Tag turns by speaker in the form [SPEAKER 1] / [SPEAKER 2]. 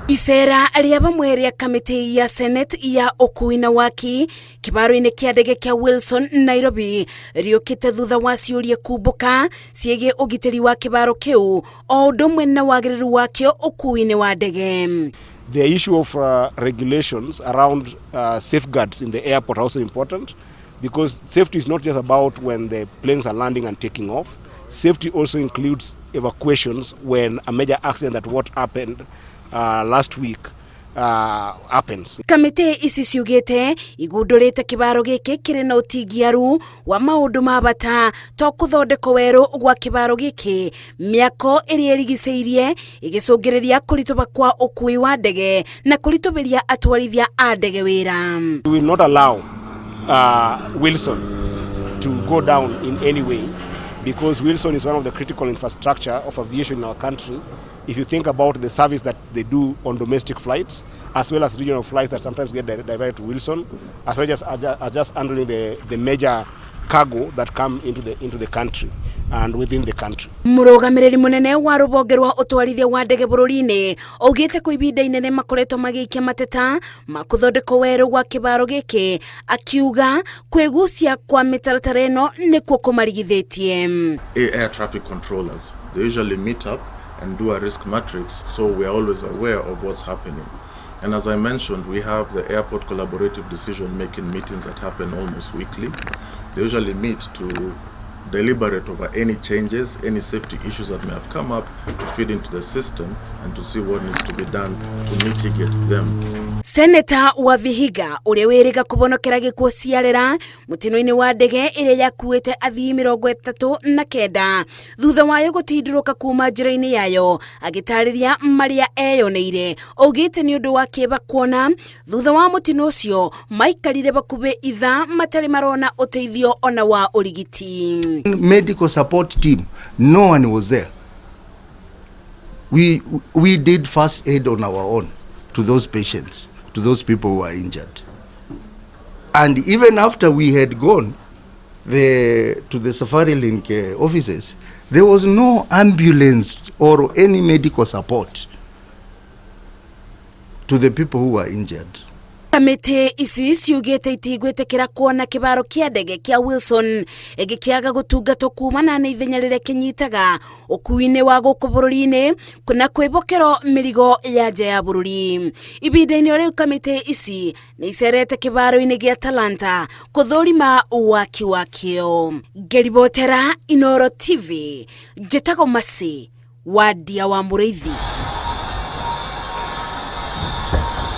[SPEAKER 1] Isera rĩa bamwe rĩa kamĩtĩ ya Senate ya ũkuui na waki kĩharo-inĩ kĩa ndege kĩa Wilson Nairobi rĩũkĩte thutha wa ciũria kumbũka ciĩgiĩ ũgitĩri wa kĩharo kĩu o ũndũ ũmwe na wagĩrĩru wakĩo ũkuui-inĩ wa ndege.
[SPEAKER 2] The issue of regulations around safeguards in the airport are also important, because safety is not just about when the planes are landing and taking off. Safety also includes evacuations when a major accident that what happened last week happens.
[SPEAKER 1] Kamĩtĩ ici ciugĩte igundũrĩte kĩharo gĩkĩ kĩrĩ na ũtingiaru wa maũndũ ma bata to kũthondekwo werũ gwa kĩharo gĩkĩ mĩako ĩrĩa ĩrigicĩirie ĩgĩcũngĩrĩria kũritũha kwa ũkuui wa ndege na kũritũhĩria atwarithia a ndege wĩra.
[SPEAKER 2] We will not allow Wilson to go down in any way, because Wilson is one of the critical infrastructure of aviation in our country. If you think about the service that they do on domestic flights, as well as regional flights that sometimes get diverted to Wilson, as well as just handling the major cargo that come into the country and within the country.
[SPEAKER 1] Mũrũgamĩrĩri mũnene wa rũhonge rwa ũtwarithia wa ndege bũrũri-inĩ augĩte kwa ihinda inene makoretwo magĩikia mateta ma gũthondekwo werũ gwa kĩharo gĩkĩ, akiuga kwĩgucia kwa mĩtaratara ĩno nĩkuo kũmarigithĩtie.
[SPEAKER 3] Air traffic controllers, they usually meet up and do a risk matrix, so we are always aware of what's happening. And as I mentioned, we have the airport collaborative decision-making meetings that happen almost weekly. They usually meet to deliberate over any changes, any safety issues that may have come up, to feed into the system and to see what needs to be done to mitigate them.
[SPEAKER 1] Senator wa Vihiga ũrĩa wĩrĩga kũbonokera gĩkuũ ciarĩra mũtino-inĩ wa ndege ĩrĩa yakuĩte athii 39 thutha wayo gũtindũrũka kuma njĩra-inĩ yayo, agĩtarĩria marĩa eyoneire, augĩte nĩ ũndũ wa kĩeba kuona thutha wa mũtino ũcio maikarire bakuhĩ ithaa matarĩ marona ũteithio ona wa ũrigiti.
[SPEAKER 4] Medical support team, no one was there. We did first aid on our own to those patients, to those people who were injured. And even after we had gone to the Safari Link offices, there was no ambulance or any medical support to the people who were injured.
[SPEAKER 1] Kamĩtĩ ici ciugĩte itigwĩtĩkĩra kuona kĩharo kĩa ndege kĩa Wilson ĩgĩkĩaga gũtungatwo kumana na ithenya rĩrĩa kĩnyitaga ũkuui-inĩ wa gũkũ bũrũri-inĩ na kwĩbokero mĩrigo ya nja ya bũrũri. Ihinda-inĩ rĩu kamĩtĩ ici nĩ icerete kĩharo-inĩ gĩa Talanta gũthũrima waki wakĩo. Ngeribotera Inooro TV, njĩtagwo Masi wa Ndia wa Mũrĩithi.